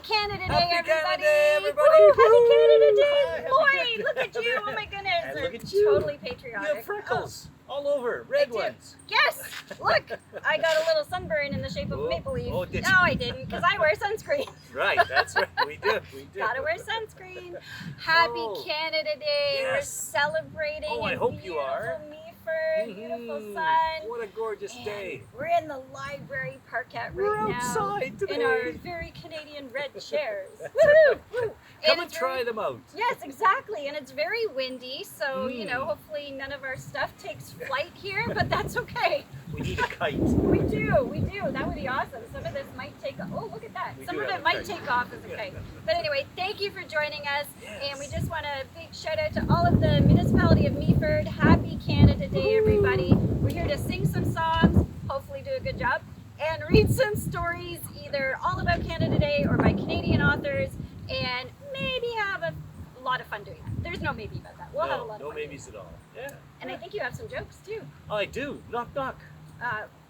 Canada Day, Happy everybody! Canada Day, everybody! Woo, Happy Canada Day! Hi, Lloyd, look at you! Oh my goodness! And They're look at you. totally You patriotic. have freckles all over, red do. ones. Yes! Look! I got a little sunburn in the shape of a Oh, maple leaf. oh, did No, you? I didn't, because I wear sunscreen. Right, that's right. We do. Gotta wear sunscreen. Happy Oh, Canada Day! yes. We're celebrating Oh, I in hope you are. Meaford, beautiful Mhm. sun. What a gorgeous And day. we're in the library parquet right We're now. outside today. In our very Canadian red chairs. Woohoo! Woo. Come and it's try very- them out. Yes, exactly. And it's very windy, so, you know, Mm. hopefully none of our stuff takes flight here, but that's okay. We need a kite. We do. That would be awesome. Some of this might take off. Oh, look at that. We Some do of have it a might kite. take off as a kite. But anyway, thank you for joining us. Yes. And we just want a big shout out to all of the municipality of Meaford. Happy Canada Day, everybody. We're here to sing some songs, hopefully do a good job, and read some stories, either all about Canada Day or by Canadian authors, and maybe have a lot of fun doing that. There's no maybe about that. We'll have a lot of No fun. maybes at all. Yeah. And I think you have some jokes too. I do. Knock, knock.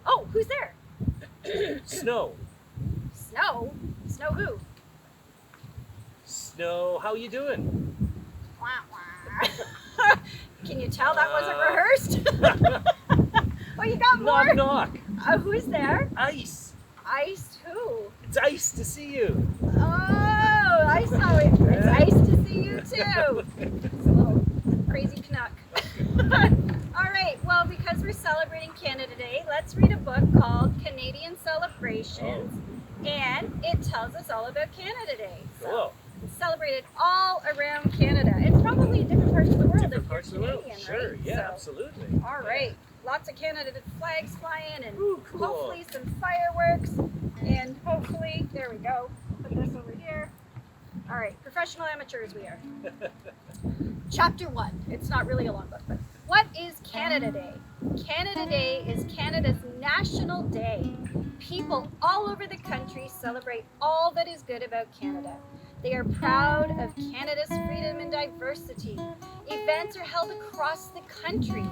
Oh, who's there? Snow. Snow? Snow who? Snow, how you doing? Wah, wah. Can you tell that wasn't rehearsed? Oh, you got more? Knock, knock. Who's there? Ice. Ice who? It's ice to see you. Oh, I saw it. It's nice to see you too. It's a little crazy Canuck. All right, well, because we're celebrating Canada Day, let's read a book called Canadian Celebrations, and it tells us all about Canada Day. So Cool. it's celebrated all around Canada. It's probably in different parts of the world. Different if parts of you're the world. Canadian, Sure, right? yeah, So, absolutely. all right, lots of Canada flags flying, and Ooh, cool. hopefully some fireworks, and hopefully, there we go, put this over here. All right, professional amateurs we are. Chapter 1, it's not really a long book, but what is Canada Day? Canada Day is Canada's national day. People all over the country celebrate all that is good about Canada. They are proud of Canada's freedom and diversity. Events are held across the country.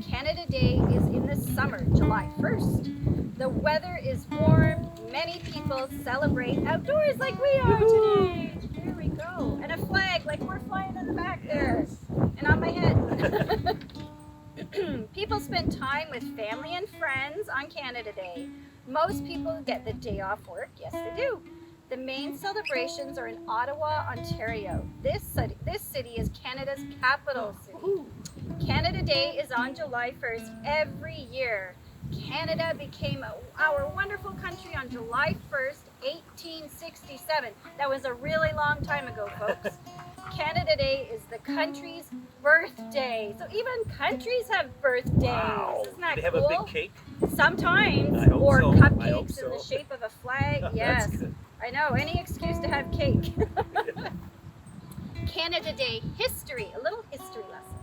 Canada Day is in the summer, July 1st. The weather is warm. Many people celebrate outdoors like we are today. Here we go. And a flag like we're flying in the back there. And on my head. People spend time with family and friends on Canada Day. Most people get the day off work. Yes, they do. The main celebrations are in Ottawa, Ontario. This city is Canada's capital city. Canada Day is on July 1st every year. Canada became our wonderful country on July 1st, 1867. That was a really long time ago, folks. Canada Day is the country's birthday. So even countries have birthdays. Wow. Isn't that They have cool? a big cake. Sometimes. I hope Or so. I hope cupcakes in the so. shape of a flag. That's Yes. good. I know. Any excuse to have cake. Canada Day history. A little history lesson.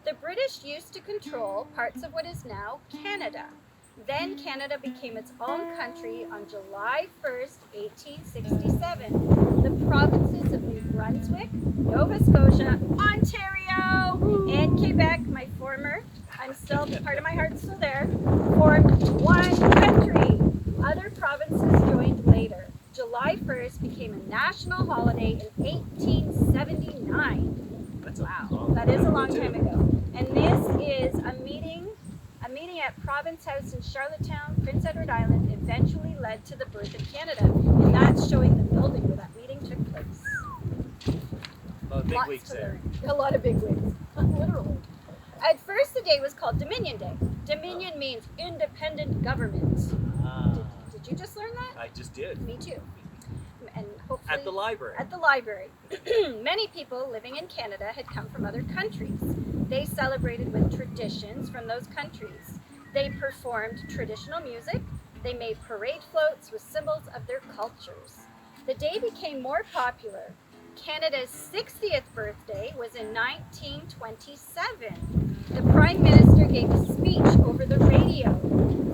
The British used to control parts of what is now Canada. Then Canada became its own country on July 1st, 1867. The provinces of New Brunswick, Nova Scotia, Ontario, and Quebec, my former, I'm still, part of my heart's still there, formed one country. Other provinces joined later. July 1st became a national holiday in 1879. That's Wow, that is a long time ago. And this is a meeting at Province House in Charlottetown, Prince Edward Island, eventually led to the birth of Canada. And that's showing the building where that meeting took place. Big Lots weeks to there. learn. A lot of big wigs, literally. At first, the day was called Dominion Day. Dominion means independent government. Did you just learn that? I just did. Me too. And hopefully At the library. At the library. Many people living in Canada had come from other countries. They celebrated with traditions from those countries. They performed traditional music. They made parade floats with symbols of their cultures. The day became more popular. Canada's 60th birthday was in 1927. The Prime Minister gave a speech over the radio.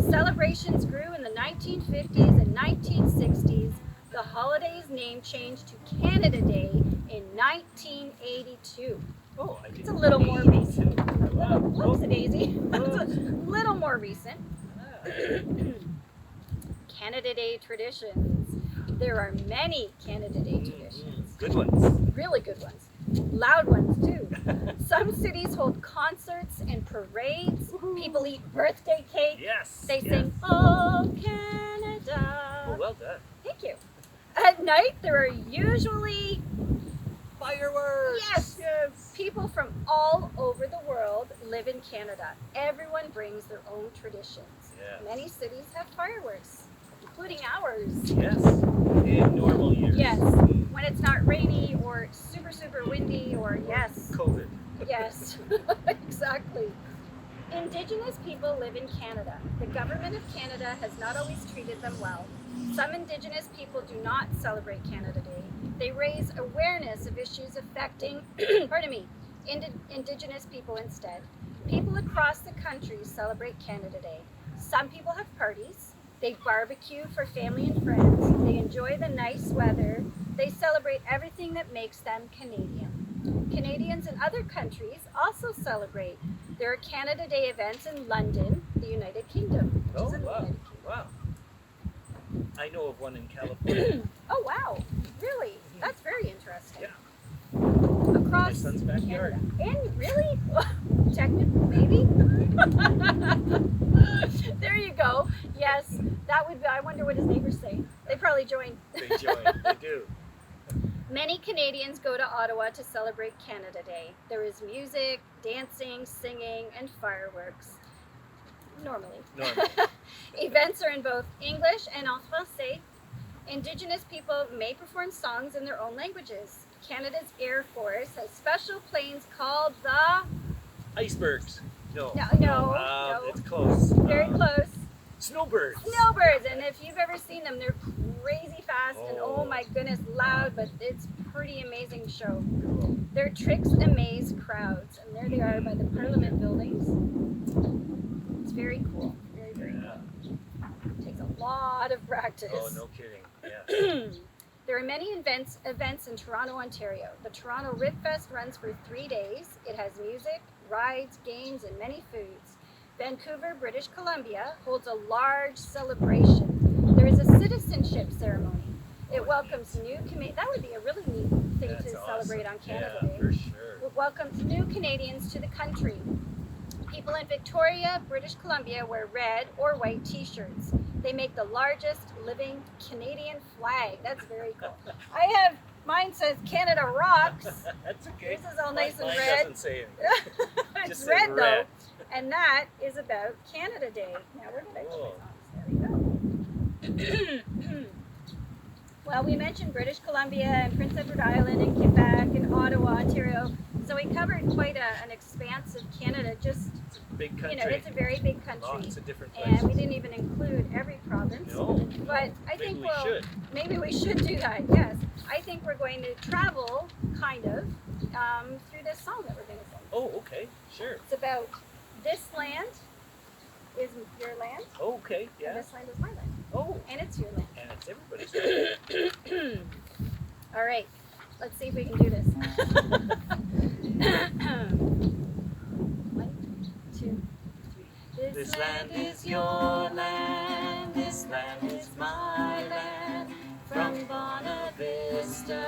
Celebrations grew in the 1950s and 1960s. The holiday's name changed to Canada Day in 1982. Oh, I It's a little more recent. Wow. Whoops-a-daisy. It's a little more recent. Ah. Canada Day traditions. There are many Canada Day traditions. Good ones. Really good ones. Loud ones too. Some cities hold concerts and parades. People eat birthday cake. Yes. They yes. sing, "Oh Canada." Oh, well done. Thank you. At night, there are usually Fireworks. Yes. Yes. people from all over the world live in Canada. Everyone brings their own traditions. Yes. Many cities have fireworks, including ours. Yes. In normal years. Yes. When it's not rainy or super, super windy or yes. COVID. Yes, exactly. Indigenous people live in Canada. The government of Canada has not always treated them well. Some Indigenous people do not celebrate Canada Day. They raise awareness of issues affecting, pardon me, Indigenous people instead. People across the country celebrate Canada Day. Some people have parties. They barbecue for family and friends. They enjoy the nice weather. They celebrate everything that makes them Canadian. Canadians in other countries also celebrate. There are Canada Day events in London, the United Kingdom. Which Oh, is in the wow. United Kingdom. Wow. I know of one in California. Oh wow, really? That's very interesting. Yeah. My Across son's backyard. Canada. And really? Technically, maybe? There you go. Yes, that would be, I wonder what his neighbors say. They probably join. They join. They do. Many Canadians go to Ottawa to celebrate Canada Day. There is music, dancing, singing, and fireworks. Normally. Normally. Events are in both English and en français. Indigenous people may perform songs in their own languages. Canada's Air Force has special planes called the... Icebergs. No. No. It's close. Very close. Snowbirds. Snowbirds, and if you've ever seen them, they're crazy fast and Oh. oh my goodness, loud, but it's pretty amazing show. Cool. Their tricks amaze crowds, and there they are by the Parliament buildings. It's very cool, very, very Yeah. cool. Takes a lot of practice. Oh, no kidding. Yeah. There are many events in Toronto, Ontario. The Toronto Rib Fest runs for 3 days. It has music, rides, games, and many foods. Vancouver, British Columbia holds a large celebration. There is a citizenship ceremony. It welcomes new That would be a really neat thing That's to awesome. celebrate on Canada Yeah, Day. for sure. It welcomes new Canadians to the country. People in Victoria, British Columbia wear red or white t-shirts. They make the largest living Canadian flag. That's very cool. Mine says Canada rocks. That's okay. This is all nice and Mine red. doesn't say anything. It's Just says red though. red. And that is about Canada Day. Now where did I put Cool. my songs? There we go. Well, we mentioned British Columbia and Prince Edward Island and Quebec and Ottawa, Ontario. So we covered quite an expanse of Canada. Just, It's a big country. it's a very big country. Lots of different And places. we didn't even include every province. No. But I Maybe think we should. maybe we should do that, yes. I think we're going to travel, kind of, through this song that we're going to sing. Oh, okay. Sure. It's about this land is your land, Oh, okay. and Yeah. this land is my land, Oh, and it's your land. and it's everybody's. All right, let's see if we can do this. 1, 2, 3. This land is your land. This land is my land. From Bonavista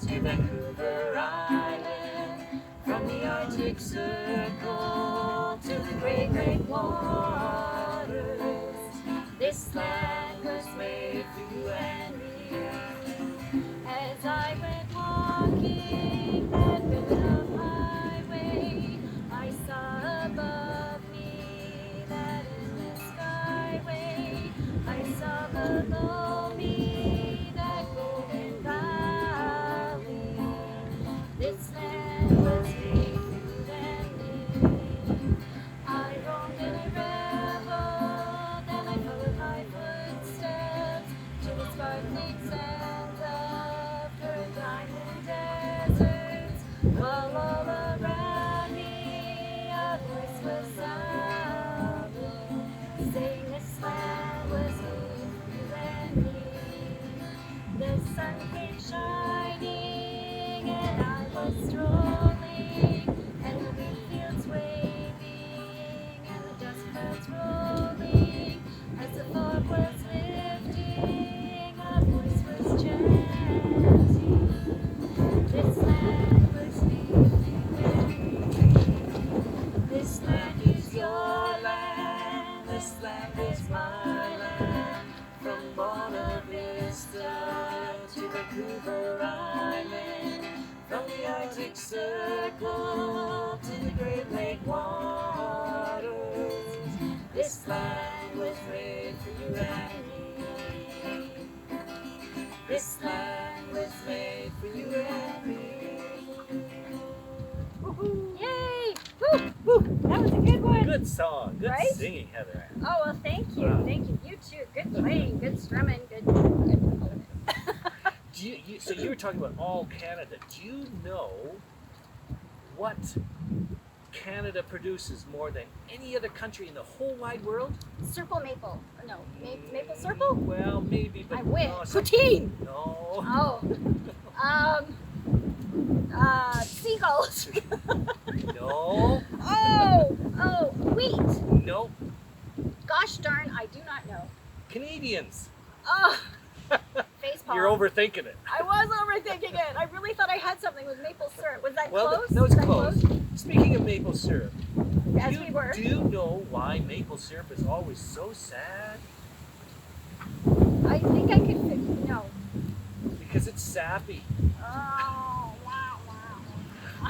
to Vancouver Island. From the Arctic Circle to the great, great waters. This land was made for you and me. As I went walking that ribbon of highway, I saw above me that endless skyway. I saw below me that golden valley. This land was made for you and me. I roamed and I reveled, and I followed my footsteps to the sparkling sands of her diamond deserts, while all around me a voice was sounding, saying this land was made for you and me. The sun came shining, and I was strolling, and the wheat fields waving, and the dust clouds rolling, as the fog was lifting, a voice was Good song. Good Right? singing, Heather. Oh, well, thank you. Wow. Thank you. You too. Good playing, good strumming, good all of it. So you were talking about all Canada. Do you know what Canada produces more than any other country in the whole wide world? Serple maple. No, maple serple? Well, maybe, but I win. no. Poutine. No. Oh. Seagulls. No. Oh, wheat. No. Gosh darn, I do not know. Canadians. Oh, facepalm. You're overthinking it. I was overthinking it. I really thought I had something with maple syrup. Was that Well, close? no, it's Was that close. Speaking of maple syrup, As we were. do you know why maple syrup is always so sad? I think I could fit. No. Because it's sappy. Oh, wow.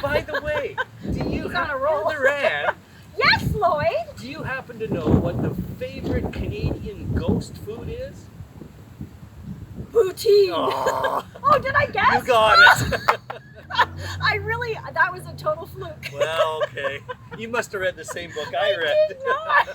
By the way, do you He's on a roll. Heather Ann, Yes, Lloyd. do you happen to know what the favorite Canadian ghost food is? Poutine. Oh, Oh, did I guess? you got it. That was a total fluke. Well, okay. You must have read the same book I I read. did not.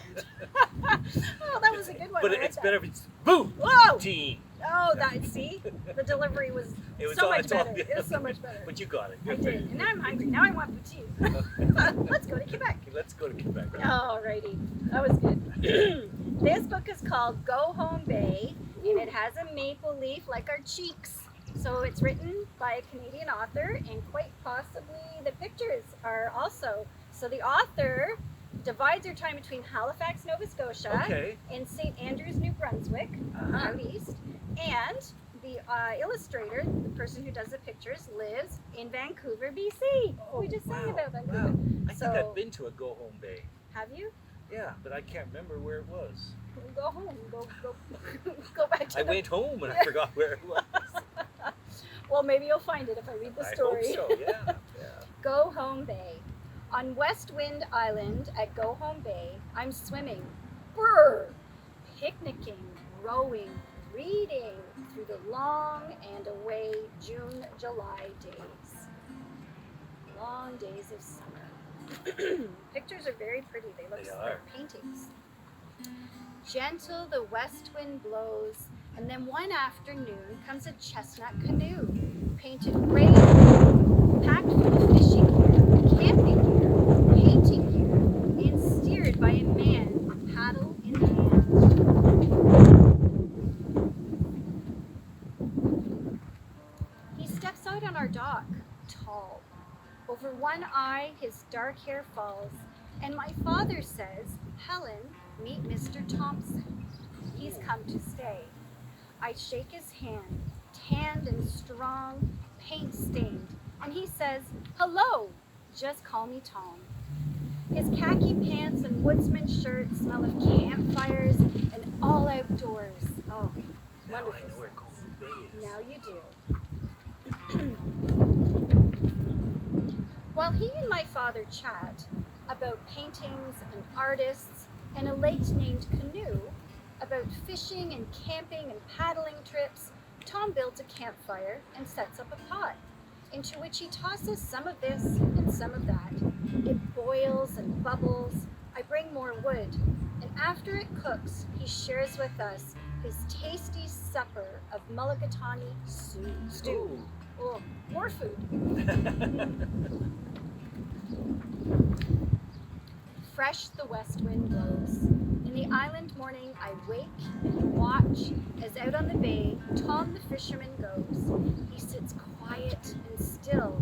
Oh, that was a good one. But I like it's that. better if it's boo Whoa! teen. Oh, see? The delivery was It was so all- much it's all- better. It was so much better. But you got it. I did. And now I'm hungry. Now I want poutine. Let's go to Quebec. Let's go to Quebec. Alrighty. That was good. This book is called Go Home Bay, and it has a maple leaf like our cheeks. So it's written by a Canadian author, and quite possibly the pictures are also. So the author divides her time between Halifax, Nova Scotia, Okay. and St. Andrews, New Brunswick, Uh-huh. out east, and the illustrator, the person who does the pictures, lives in Vancouver, BC. We just sang about Vancouver. Wow. I think So- I've been to a Go Home Bay. Have you? Yeah, but I can't remember where it was. Go home. Go go back to I the. went home and I forgot where it was. Well, maybe you'll find it if I read the story. I hope so, yeah. Go Home Bay. On West Wind Island at Go Home Bay, I'm swimming, brr, picnicking, rowing, reading through the long and away June, July days. Long days of summer. Pictures are very pretty. They look They like are. paintings. Gentle the west wind blows, and then one afternoon comes a chestnut canoe, painted gray, packed full of fishing gear, camping gear, painting gear, and steered by a man, paddle in hand. He steps out on our dock, tall. Over one eye, his dark hair falls, and my father says, "Helen, meet Mr. Thompson. He's come to stay." I shake his hand, tanned and strong, paint stained, and he says, "Hello, just call me Tom." His khaki pants and woodsman shirt smell of campfires and all outdoors. Oh, Now I wonderful. know where Go Home Bay is. Now you do. While he and my father chat about paintings and artists and a lake named Canoe, about fishing and camping and paddling trips, Tom builds a campfire and sets up a pot, into which he tosses some of this and some of that. It boils and bubbles. I bring more wood, and after it cooks, he shares with us his tasty supper of mulligatawny stew. Ooh. Oh, more food. Fresh the west wind blows. In the island morning I wake and watch as out on the bay Tom the fisherman goes. He sits quiet and still,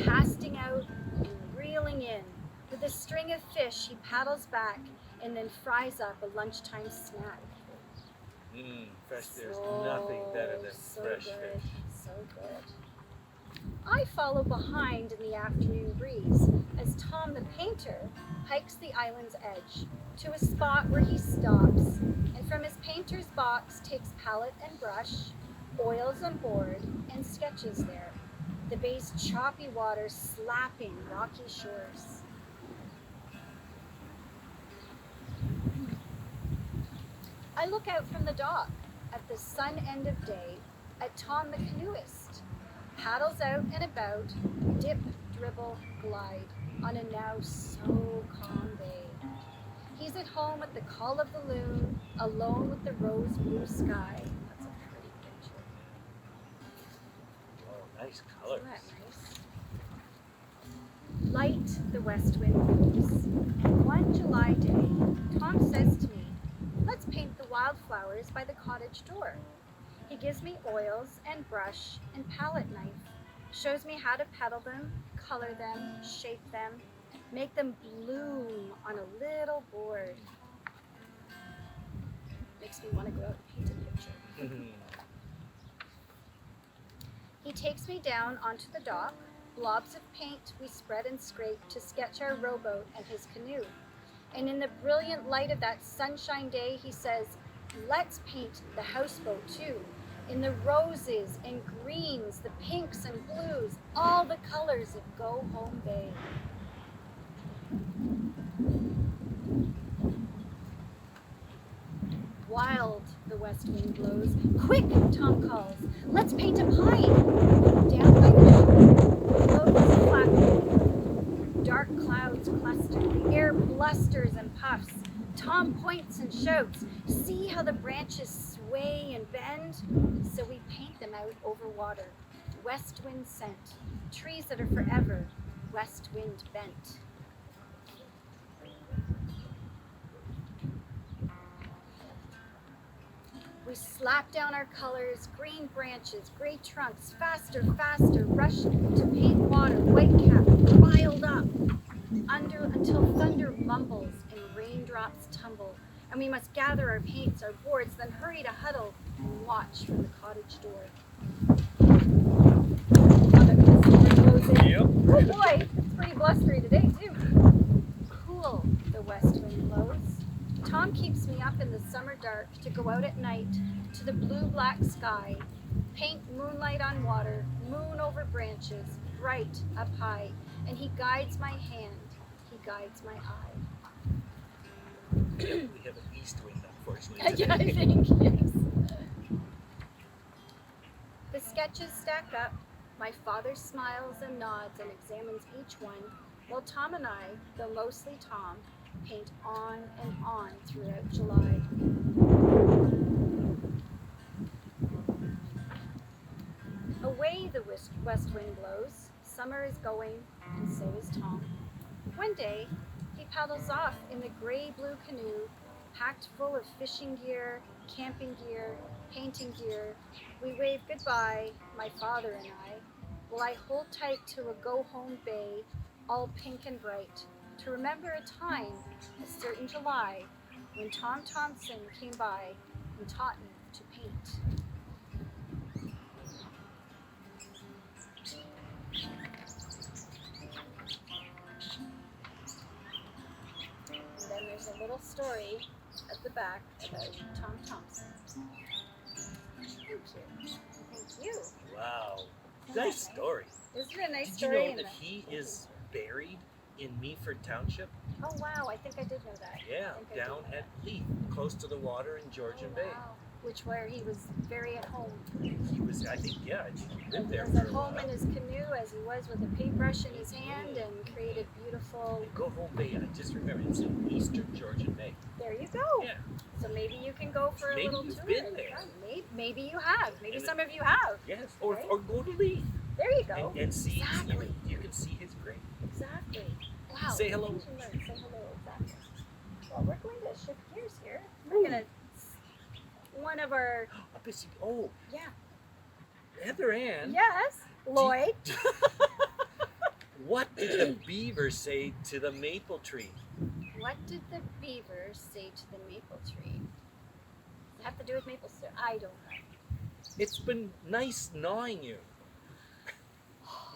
casting out and reeling in. With a string of fish he paddles back and then fries up a lunchtime snack. Fresh. There's nothing better than So fresh good, fish. so good. I follow behind in the afternoon breeze as Tom the painter hikes the island's edge to a spot where he stops and from his painter's box takes palette and brush, oils on board, and sketches there. The bay's choppy water slapping rocky shores. I look out from the dock at the sun end of day at Tom the canoeist. Paddles out and about, dip, dribble, glide on a now so calm bay. He's at home at the call of the loon, alone with the rose blue sky. That's a pretty picture. Oh, nice colors. Isn't that nice? Light the west wind blows, and one July day, Tom says to me, let's paint the wildflowers by the cottage door. He gives me oils and brush and palette knife, shows me how to petal them, color them, shape them, make them bloom on a little board. Makes me want to go out and paint a picture. He takes me down onto the dock. Blobs of paint we spread and scrape to sketch our rowboat and his canoe. And in the brilliant light of that sunshine day, he says, let's paint the houseboat too. In the roses and greens, the pinks and blues, all the colors of Go Home Bay. Wild the west wind blows. Quick, Tom calls. Let's paint a pine. Down by the shore, floats flapping. Dark clouds cluster. The air blusters and puffs. Tom points and shouts. See how the branches sway and bend? So we paint them out over water. West wind scent. Trees that are forever. West wind bent. We slap down our colors, green branches, gray trunks, faster, faster, rush to paint water, white cap, riled up, until thunder mumbles and raindrops tumble, and we must gather our paints, our boards, then hurry to huddle and watch from the cottage door. Love it when the storm blows in. Yep. Oh boy, it's pretty blustery today too. Cool, the west wind blows. Tom keeps me up in the summer dark to go out at night to the blue-black sky, paint moonlight on water, moon over branches, bright up high, and he guides my hand, he guides my eye. We have an east wind, unfortunately. Yeah, I think, yes. The sketches stack up. My father smiles and nods and examines each one, while Tom and I, though mostly Tom, paint on and on throughout July. Away the west wind blows. Summer is going, and so is Tom. One day, he paddles off in the gray-blue canoe, packed full of fishing gear, camping gear, painting gear. We wave goodbye, my father and I, while I hold tight to a go-home bay, all pink and bright, to remember a time, a certain July, when Tom Thompson came by and taught me to paint. And then there's a little story at the back about Tom Thompson. Thank you. Thank you. Wow. Nice story. Isn't it a nice Did you story? know that he is buried in Meaford Township? Oh wow, I think I did know that. Yeah, I think I down did know at Leith, close to the water in Georgian Oh, Bay. wow. Which where he was very at home. He was, I think he lived there As for at a home while. in his canoe as he was with a paintbrush in his hand and created beautiful. Go Home Bay, I just remember it's in eastern Georgian Bay. There you go. Yeah. So maybe you can go for a Maybe little you've tour. been there. Yeah, maybe you have. Maybe And some of you have. Yes, or, Right. or go to Leith There you go. and see, Exactly. you can see his grave. Exactly. Wow. Say hello. Teach and learn. Say hello. Exactly. Well, we're going to shift gears here. We're gonna. One of our. Oh, Yeah. Heather Ann. Yes. Lloyd. What did the beaver say to the maple tree? What did the beaver say to the maple tree? Does it have to do with maple syrup? I don't know. It's been nice gnawing you.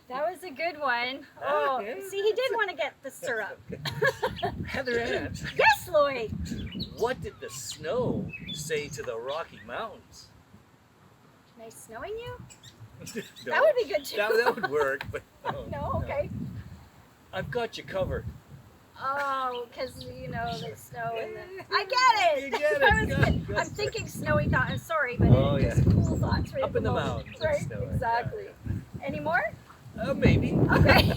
That was a good one. Ah, Oh, yeah. see, he did want to get the syrup. Heather Ann, Yes, Lloyd. what did the snow say to the Rocky Mountains? Nice snowing you? No, That would be good too. that would work, but No, okay. I've got you covered. Oh, because you know the snow and the. I get it. You get it. That was Good, good. good. I'm thinking snowy thoughts. I'm sorry, but Oh, it's just cool thoughts right Up at in the moment. mountains, it's Right, snowing. exactly. Any more? Maybe. Okay.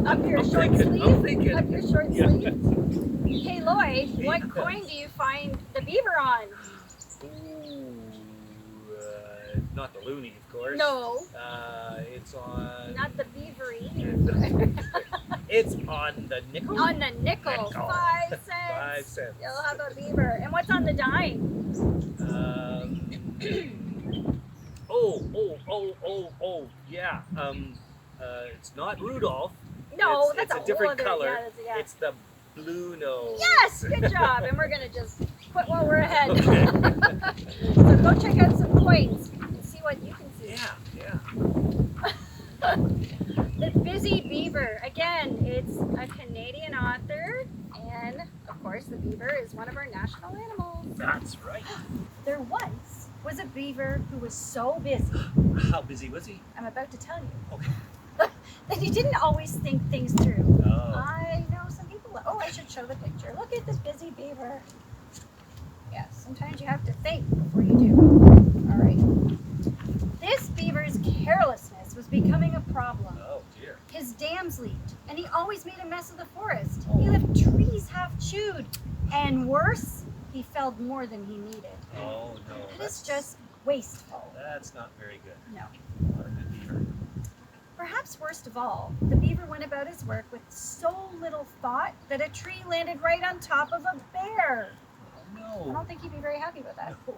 Up your I'm short thinking, sleeve. I'm thinking. Up your short Yeah. sleeve. Hey Lloyd, what Yeah. coin do you find the beaver on? Ooh, not the loony, of course. No, It's on. not the beavery. It's on the nickel. On the nickel, Nickel. 5 cents. 5 cents. You'll have a beaver. And what's on the dime? Yeah. It's not Rudolph. No, it's, that's it's a a whole different other, color. yeah, that's- yeah. It's the blue nose. Yes, good job. And we're gonna just quit while we're ahead. Okay. So go check out some coins and see what you can see. Yeah. The Busy Beaver. Again, it's a Canadian author, and of course, the beaver is one of our national animals. That's right. There once was a beaver who was so busy, How busy was he? I'm about to tell you, Okay. that he didn't always think things through. Oh. I know some people. Oh, I should show the picture. Look at this busy beaver. Yeah, sometimes you have to think before you do. All right. This beaver's carelessness was becoming a problem. Oh dear. His dams leaked, and he always made a mess of the forest. He left trees half chewed, and worse, he felled more than he needed. Oh no. It is just wasteful. That's not very good. No. Not a good beaver. Perhaps worst of all, the beaver went about his work with so little thought that a tree landed right on top of a bear. I No. don't think he'd be very happy with that. No.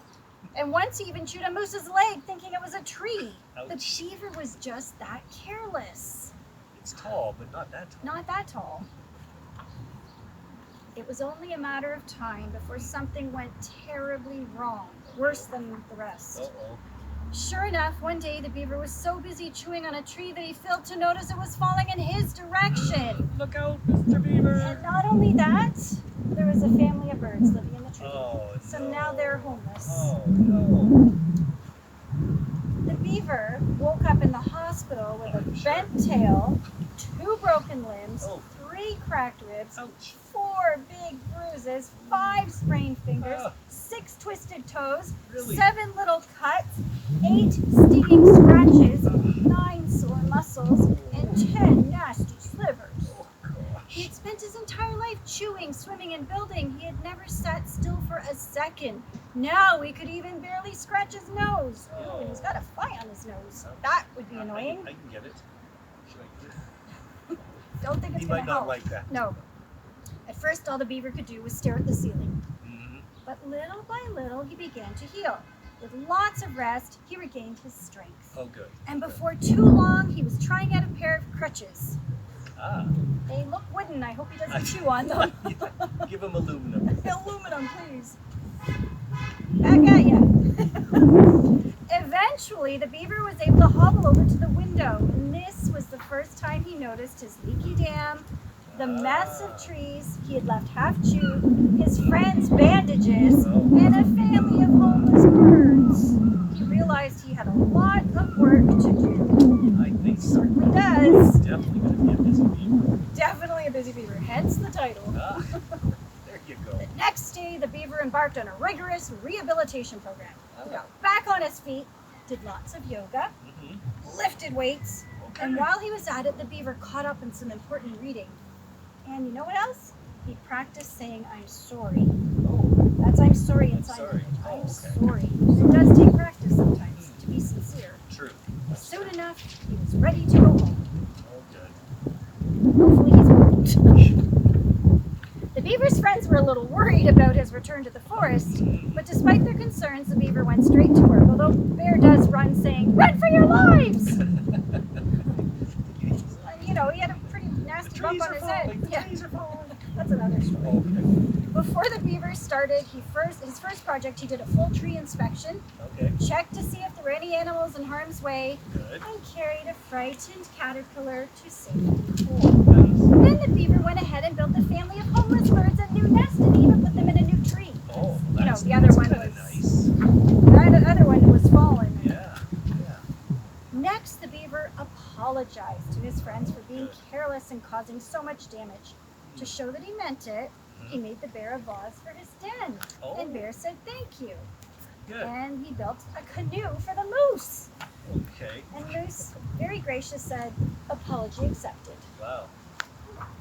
And once he even chewed a moose's leg thinking it was a tree. The Ouch. beaver was just that careless. It's tall, but not that tall. Not that tall. It was only a matter of time before something went terribly wrong, worse than the rest. Uh-oh. Sure enough, one day the beaver was so busy chewing on a tree that he failed to notice it was falling in his direction. Look out, Mr. Beaver. And not only that, there was a family of birds living in the tree. Oh, So no. now they're homeless. Oh, no. The beaver woke up in the hospital with a bent tail, 2 broken limbs, Oh. 3 cracked ribs, Ouch. 4 big bruises, 5 sprained fingers, Ah. 6 twisted toes, Really? 7 little cuts, 8 stinging scratches, 9 sore muscles, and 10 nasty slivers. Oh, He gosh. had spent his entire life chewing, swimming, and building. He had never sat still for a second. Now he could even barely scratch his nose. Oh, and he's got a fly on his nose. That would be annoying. I can get it. Should I get it? Don't think it's He going might to not help. like that. No. At first, all the beaver could do was stare at the ceiling. Mhm. But little by little, he began to heal. With lots of rest, he regained his strength. Oh, good. And before too long, he was trying out a pair of crutches. Ah. They look wooden. I hope he doesn't chew on them. Give him aluminum. Aluminum, please. Back at ya. Eventually, the beaver was able to hobble over to the window, and this was the first time he noticed his leaky dam, the mess of trees he had left half chewed, his friends' bandages, and a family of homeless birds. He realized he had a lot of work to do. I think so. Certainly does. Definitely going to be a busy beaver. Definitely a busy beaver, hence the title. Ah. There you go. The next day, the beaver embarked on a rigorous rehabilitation program. He Ah. got back on his feet, did lots of yoga, Mhm. lifted weights, Okay. and while he was at it, the beaver caught up in some important reading. And you know what else? He practiced saying, "I'm sorry." Oh. That's "I'm sorry" in I'm sign sorry. language. Oh, I'm okay. sorry. It does take practice sometimes to be sincere. True. Soon enough, he was ready to go home. Oh, good. Hopefully he's moved. The beaver's friends were a little worried about his return to the forest, but despite their concerns, the beaver went straight to work, although Bear does run saying, "Run for your lives!" And, you know, he had a pretty nasty bump on his head. Yeah, Trees are falling. that's another story. Okay. Before the beaver started, his first project, he did a full tree inspection, Okay. checked to see if there were any animals in harm's way, Good. and carried a frightened caterpillar to safety home. Nice. Then the beaver went ahead and built a family of homeless birds a new nest and even put them in a new tree. Oh, You know, that's, the other that's one kinda was- nice. The other one was fallen. Yeah. Yeah. Next, the beaver apologized to his friends for being careless and causing so much damage. To show that he meant it, he made the bear a vase for his den. Oh. And Bear said thank you. Good. And he built a canoe for the moose. Okay. And Moose, very gracious, said, "Apology accepted." Wow.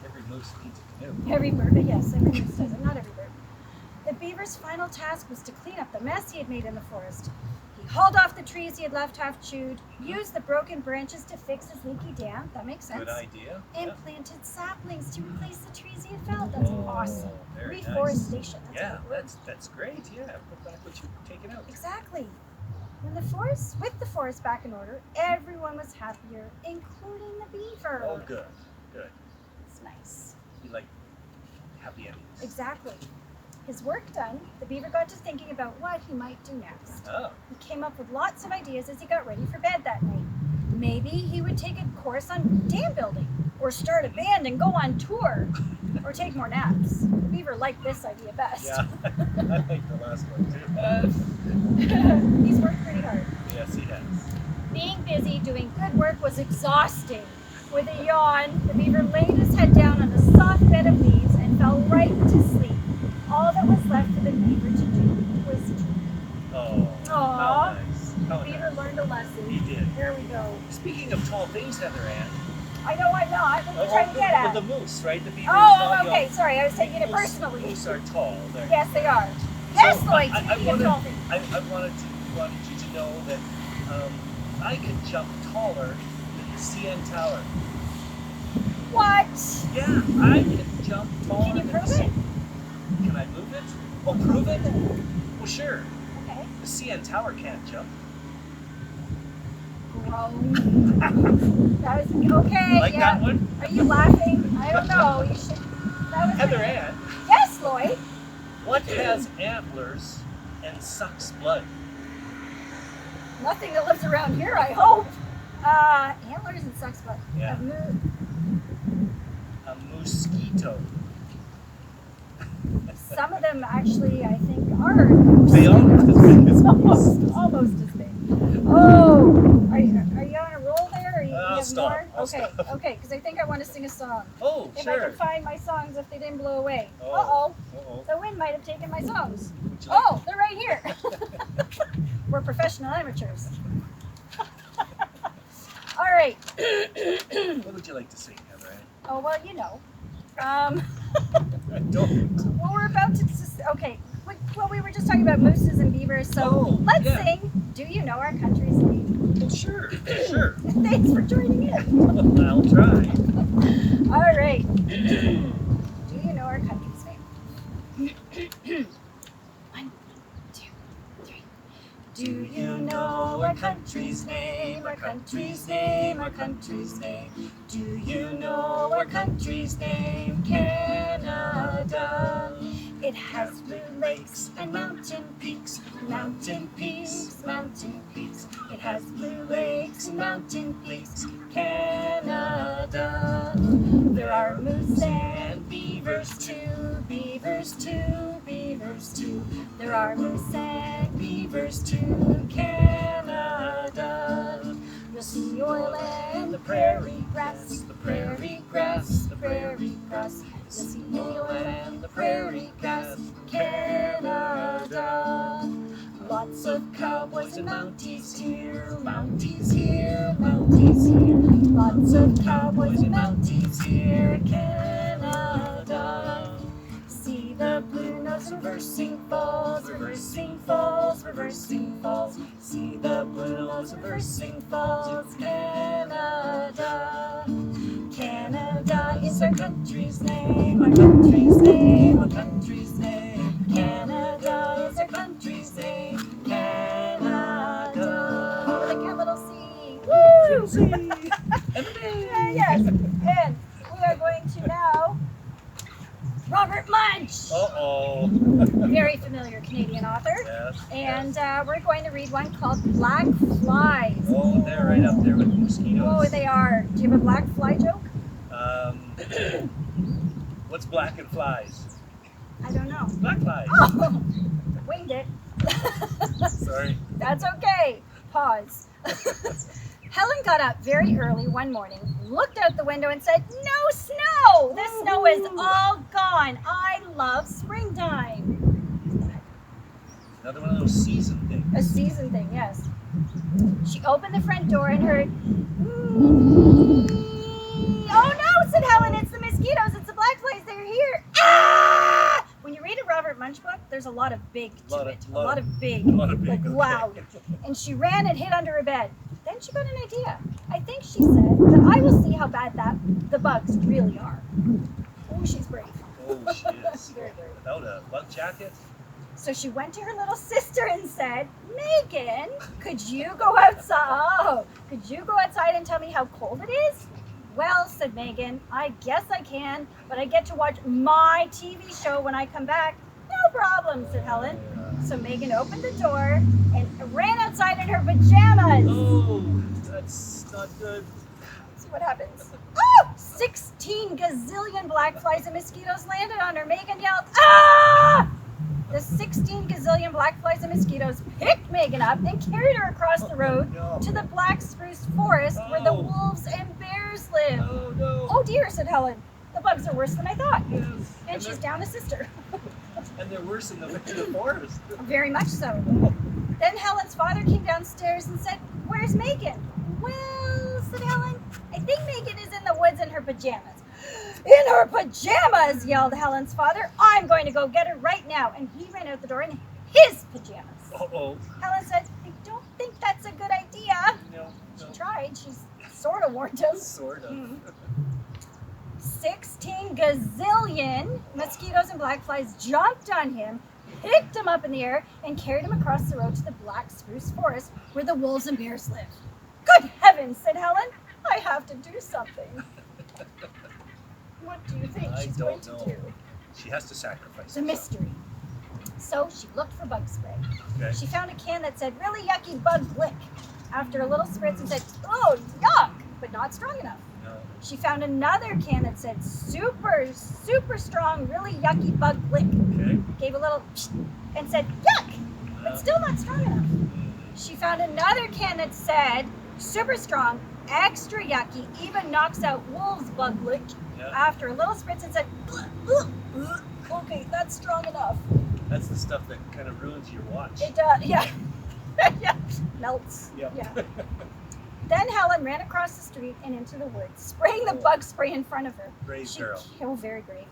Every moose needs a canoe. Every bird, yes, every moose does it, not every bird. The beaver's final task was to clean up the mess he had made in the forest. He hauled off the trees he had left half chewed, used the broken branches to fix his leaky dam, that makes sense, Good idea. and Yeah. planted saplings to replace the trees he had felled. That's Oh, awesome. very nice. Reforestation. That's Yeah, a good word. that's great. Yeah, put back what you've taken out. Exactly. With the forest back in order, everyone was happier, including the beaver. Oh, good, good. It's nice. You like happy endings. Exactly. His work done, the beaver got to thinking about what he might do next. Oh, He came up with lots of ideas as he got ready for bed that night. Maybe he would take a course on dam building, or start a band and go on tour, or take more naps. The beaver liked this idea best. yeah. I like the last one too. He's worked pretty hard. Yes, he has. Being busy doing good work was exhausting. With a yawn, the beaver laid his head down on a soft bed of leaves and fell right to sleep. All that was left for the beaver to do was sleep. Oh, Aw. how nice. The How beaver nice. learned a lesson. He did. There we go. Speaking of tall things, Heather Ann. I know I'm not. What are you trying to get at? The moose, right? The beaver is Oh, not okay. young. Sorry, I was taking it Moose- personally. Moose are tall. They're- Yes, they are. Yes, So, Lloyd. I Speaking of wanted- tall things. I wanted you to know that I could jump taller than the CN Tower. What? Yeah, I can jump taller Can you than prove the it? Can I move it? Oh, prove it? Well, sure. Okay. The CN Tower can't jump. Grown. That was okay. Like yeah. that one? Are you laughing? I don't know. You should. That was Heather pretty- Ann, Yes, Lloyd. what has antlers and sucks blood? Nothing that lives around here, I hope. Antlers and sucks, but Yeah. A mosquito. some of them actually, I think, are. They almost as big as almost as big. Oh, are you on a roll there? Or you I'll have stop. more? I'll Okay, stop. okay, because I think I want to sing a song. Oh, If I sure. can find my songs, if they didn't blow away. Oh. Uh-oh, Uh-oh. the wind might have taken my songs. Would you like- Oh, they're right here. We're professional amateurs. All right. What would you like to sing, Heather Ann? Oh, well, you know. I don't. Well, we're about to. Okay. Well, we were just talking about mooses and beavers, so Oh, let's yeah. sing Do You Know Our Country's Name? Well, sure, sure. Thanks for joining in. I'll try. All right. Do you know our country's name? 1, 2, 3. Do you know our country's name? Our country's name, our country's name. Do you know our country's name? Canada. It has blue lakes and mountain peaks, mountain peaks, mountain peaks. It has blue lakes and mountain peaks, Canada. There are moose and beavers too, beavers too, beavers too. There are moose and beavers too, Canada. You'll see oil and the prairie grass, the prairie grass, the prairie grass. You'll see oil and the prairie grass, Canada. Lots of cowboys and mounties here, mounties here, mounties here. Lots of cowboys and mounties here, Canada. See the blue nose reversing falls, reversing falls, reversing falls. See the blue nose reversing falls, Canada. Canada is our country's name, our country's name, our country's name. Canada is our country's name, Canada. With a capital C. Woo! Yes, and we are going to now Robert Munch, Uh-oh. very familiar Canadian author. Yes. And we're going to read one called Black Flies. Oh, they're right up there with mosquitoes. Oh, they are. Do you have a black fly joke? What's black and flies? I don't know. Black flies. Oh, winged it. Sorry. That's okay. Pause. Helen got up very early one morning, looked out the window and said, "No snow! The snow is all gone. I love springtime." Another one of those season things. A season thing, yes. She opened the front door and heard, "Oh no," said Helen, "it's the mosquitoes. there's a lot of big to Lot of- it. lot A lot of- of big, lot of big, like okay. loud. And she ran and hid under her bed. Then she got an idea. I think she said that I will see how bad the bugs really are. Oh, she's brave. Oh, she is. Very brave. Without a bug jacket? So she went to her little sister and said, Megan, could you go outside? Could you go outside and tell me how cold it is? Well, said Megan, I guess I can, but I get to watch my TV show when I come back. No problem, said Helen. So Megan opened the door and ran outside in her pajamas. Oh, that's not good. See what happens. Oh! 16 gazillion black flies and mosquitoes landed on her. Megan yelled, ah! The 16 gazillion black flies and mosquitoes picked Megan up and carried her across the road No. to the black spruce forest where the Oh. wolves and bears live. Oh, no. Oh dear, said Helen. The bugs are worse than I thought. Yes. And she's down a sister. And they're worse in the forest. Very much so. Then Helen's father came downstairs and said, where's Megan? Well, said Helen, I think Megan is in the woods in her pajamas. In her pajamas, yelled Helen's father. I'm going to go get her right now. And he ran out the door in his pajamas. Uh-oh. Helen said, I don't think that's a good idea. No, She no. tried. She's sort of warned him. Sort of. Mhm. 16 gazillion mosquitoes and black flies jumped on him, picked him up in the air, and carried him across the road to the black spruce forest where the wolves and bears live. Good heavens, said Helen. I have to do something. What do you think I she's don't going to know. do? She has to sacrifice. It's a mystery. So she looked for bug spray. Okay. She found a can that said, really yucky bug lick. After a little spritz and said, oh, yuck, but not strong enough. No. She found another can that said, super, super strong, really yucky bug lick. Okay. Gave a little and said, yuck, but still not strong enough. Mm. She found another can that said, super strong, extra yucky, even knocks out wolves bug lick. Yeah. After a little spritz and said, okay, that's strong enough. That's the stuff that kind of ruins your watch. It does, yeah. Yeah, melts. Yep. Yeah. Then Helen ran across the street and into the woods, spraying the bug spray in front of her. Brave She, girl. oh, very brave.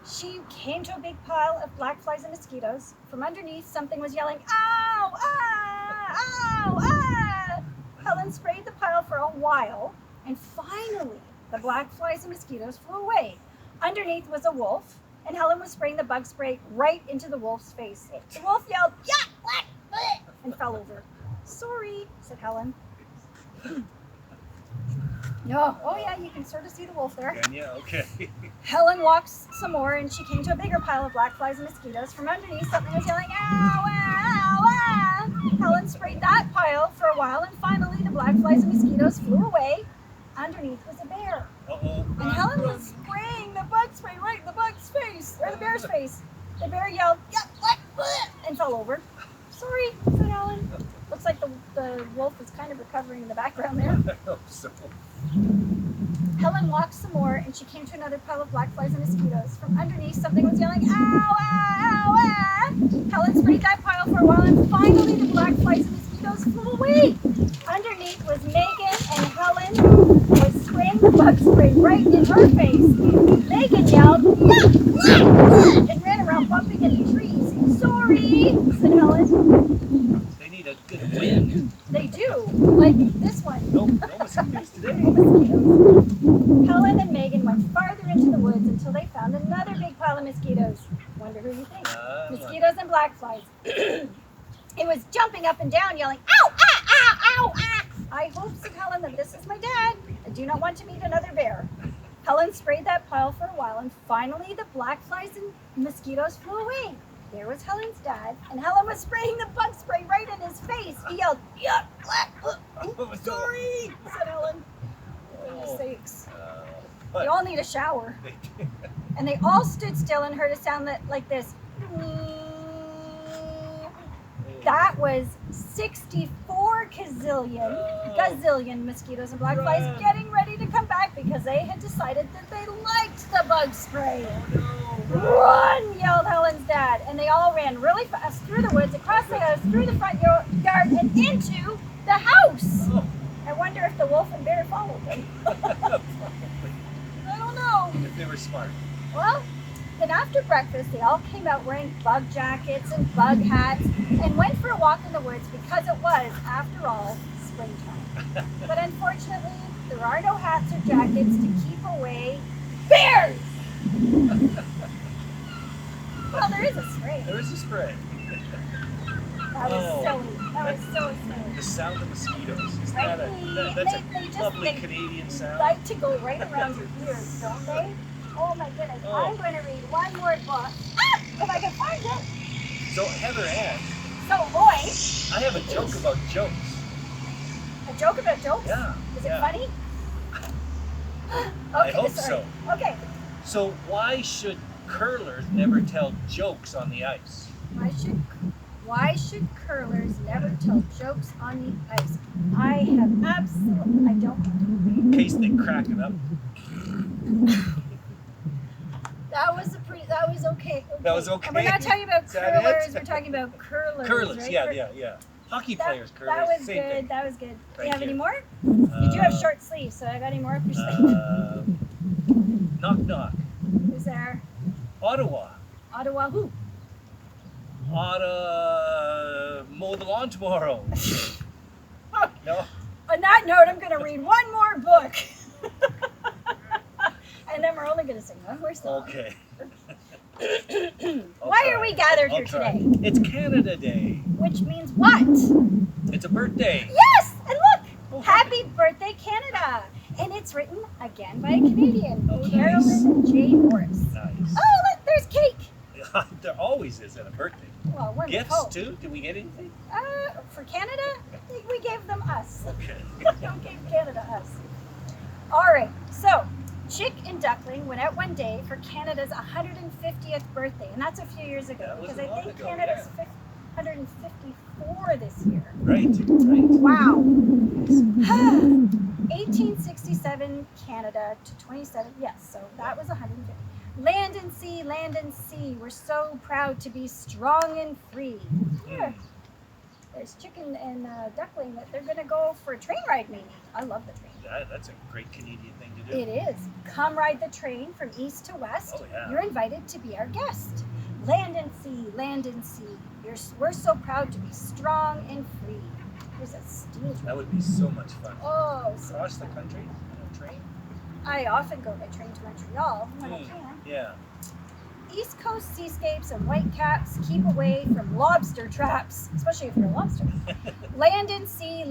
She came to a big pile of black flies and mosquitoes. From underneath, something was yelling, ow, ah, ow, ah. Helen sprayed the pile for a while, and finally, the black flies and mosquitoes flew away. Underneath was a wolf, and Helen was spraying the bug spray right into the wolf's face. The wolf yelled, yuck, black, bleh, and fell over. Sorry, said Helen. No, oh yeah, you can sort of see the wolf there. Can you? Okay. Helen walked some more and she came to a bigger pile of black flies and mosquitoes. From underneath, something was yelling, ow, ow, ow. Helen sprayed that pile for a while and finally the black flies and mosquitoes flew away. Underneath was a bear. Uh-oh. And Helen was spraying the bug spray right in the bug's face, or the bear's face. The bear yelled, yuck, black, bleh, and fell over. Sorry, said Helen. Looks like the wolf is kind of recovering in the background there. I hope so. Helen walked some more and she came to another pile of black flies and mosquitoes. From underneath, something was yelling, ow, ow, ow. Helen sprayed that pile for a while and finally the black flies and mosquitoes flew away. Underneath was Megan and Helen was spraying the bug spray right in her face. Megan yelled, yuck, yuck, yuck, and ran around bumping into trees. Sorry, said Helen. They need a good wind. They do, like this one. No mosquitoes today. Mosquitoes. Helen and Megan went farther into the woods until they found another big pile of mosquitoes. Wonder who you think? Mosquitoes and black flies. It was jumping up and down, yelling, ow, ah, ow, ow, ah. I hope, said Helen, that this is my dad. I do not want to meet another bear. Helen sprayed that pile for a while, and finally the black flies and mosquitoes flew away. There was Helen's dad, and Helen was spraying the bug spray right in his face. He yelled, yuck, black, sorry, said Helen. For goodness sakes. They But all need a shower. they, And they all stood still and heard a sound like this. That was 64 gazillion mosquitoes and black flies Run. getting ready to come back because they had decided that they liked the bug spray. Run, yelled Helen's dad. And they all ran really fast through the woods, across the house, through the front yard, and into the house. Oh, I wonder if the wolf and bear followed them. I don't know. if they were smart. Well, Then after breakfast, they all came out wearing bug jackets and bug hats and went for a walk in the woods because it was, after all, springtime. But unfortunately, there are no hats or jackets to keep away bears! Well, there is a spray. There is a spray. That was silly. That was so silly. The sound of mosquitoes. Is Right? that's They a just- lovely they Canadian sound. like to go right around your ears, don't they? Oh my goodness. Oh. I'm going to read one more book. If I can find it. So Heather Ann, So, Roy, I have a joke about jokes. a joke about jokes? Yeah. Is yeah. it funny? I Okay, hope sorry. so. Okay. So why should curlers never tell jokes on the ice? Why should curlers never tell jokes on the ice? I have absolutely, I don't know. In case they crack it up. That was okay. That was okay? And we're not talking about Is that it? curlers, we're talking about curlers. Curlers, right? yeah. Hockey players, curlers, That was same good. thing. That was good. Do Thank you have any you. more? You do have Uh, short sleeves, so I got any more up your sleeve? Knock knock. Who's there? Ottawa. Ottawa who? Mow the lawn tomorrow. No? On that note, I'm going to read one more book. And then we're only going to sing one more song. Okay. Why are we gathered here try. today? It's Canada Day. Which means what? It's a birthday. Yes! And look! Oh, Happy birthday, Canada! And it's written again by a Canadian, Oh, nice. Carolyn J. Morris. Nice. Oh, look, there's cake! There always is at a birthday. Well, we're Gifts Nicole. too? Did we get anything? For Canada, I think we gave them us. Okay. Don't give Canada us. All right, so Chick and Duckling went out one day for Canada's 150th birthday, and that's a few years ago That was because a I while think ago, Canada's 154 this year. Right. Wow. 1867 Canada to 27. Yes, so that was 150. Land and sea, we're so proud to be strong and free. Yeah. There's Chicken and Duckling that they're going to go for a train ride maybe. I love the train. That's a great Canadian thing to do. It is. Come ride the train from east to west. Oh, yeah. You're invited to be our guest. Land and sea, we're so proud to be strong and free. There's a steam train. That would be so much fun. Oh, so Across the country in a train? I often go by train to Montreal when I can. Yeah. East Coast seascapes and whitecaps keep away from lobster traps, especially if you're a lobster. Land and sea,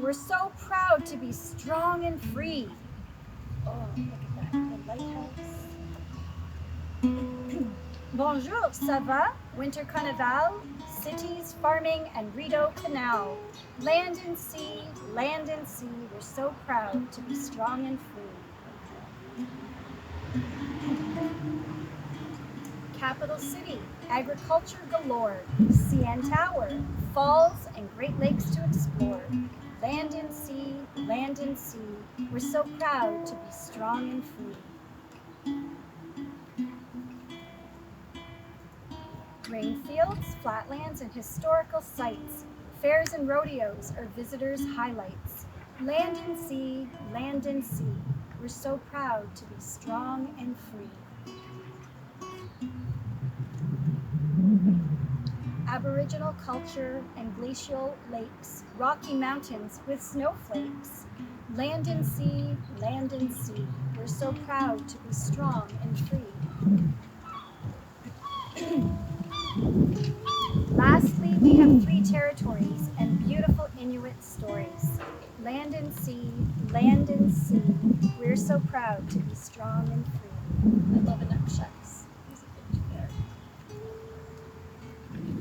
we're so proud to be strong and free. Oh, look at that, the lighthouse. Bonjour, ça va? Winter Carnival, cities, farming, and Rideau Canal. Land and sea, we're so proud to be strong and free. Capital city, agriculture galore, CN Tower, falls and Great Lakes to explore. Land and sea, we're so proud to be strong and free. Grainfields, flatlands, and historical sites, fairs and rodeos are visitors' highlights. Land and sea, we're so proud to be strong and free. Aboriginal culture and glacial lakes, Rocky Mountains with snowflakes. Land and sea, we're so proud to be strong and free. Lastly, we have 3 territories and beautiful Inuit stories. Land and sea, we're so proud to be strong and free. I love Inukshuk's. There's a picture there.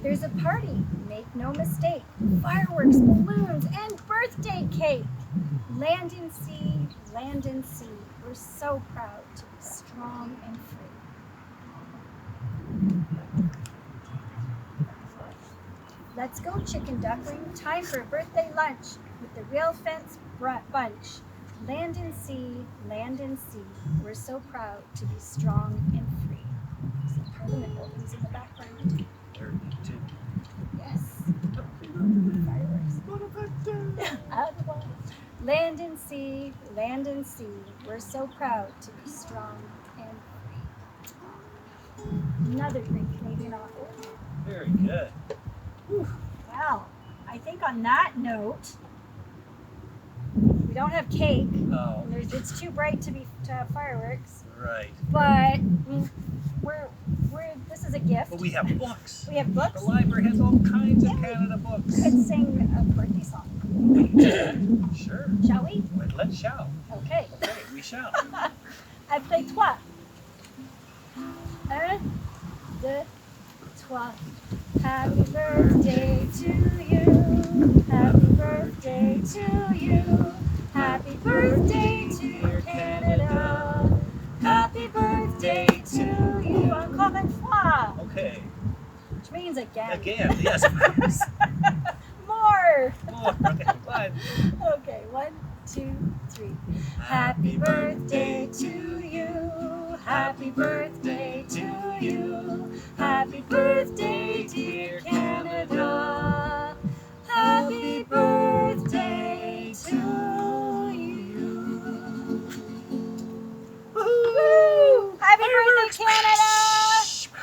There's a party, make no mistake. Fireworks, balloons, and birthday cake. Land and sea, we're so proud to be strong and free. Let's go, Chicken Duckling. Time for a birthday lunch with the Real Fence Bunch. Land and sea, we're so proud to be strong and free. Some Parliament buildings in the background. There too. Yes. Fireworks. Ottawa. Land and sea, we're so proud to be strong and free. Another great Canadian author. Very good. Well, I think on that note, we don't have cake. Oh, It's too bright to have fireworks. right. But I mean, we're this is a gift. But we have books. We have books. The library has all kinds of Yeah. Canada books. Could sing a birthday song. Sure. Shall we? But let's shout. Okay. Okay, we shout. Appelez-toi. Un, deux, trois. Happy birthday to you. Happy birthday to you. Happy birthday to Canada. Happy birthday to you. Encore une fois. Okay. Which means again. Again, yes, of course. More. More. One. Okay, 1, 2, 3. Happy birthday to you. Happy birthday to you. Happy birthday, dear Canada. Happy birthday to you. Woo! Happy birthday, Canada!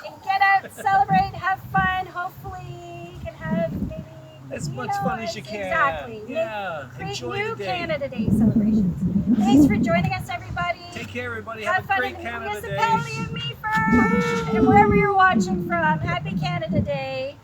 And get out, celebrate, have fun. Hopefully, you can have maybe As much fun as you can. Exactly. Yeah. Create Enjoy new the day. Canada Day celebrations. Thanks for joining us, everybody. Take care, everybody. Have Have a fun great in the Canada Day. municipality of Meaford and wherever you're watching from. Happy Canada Day.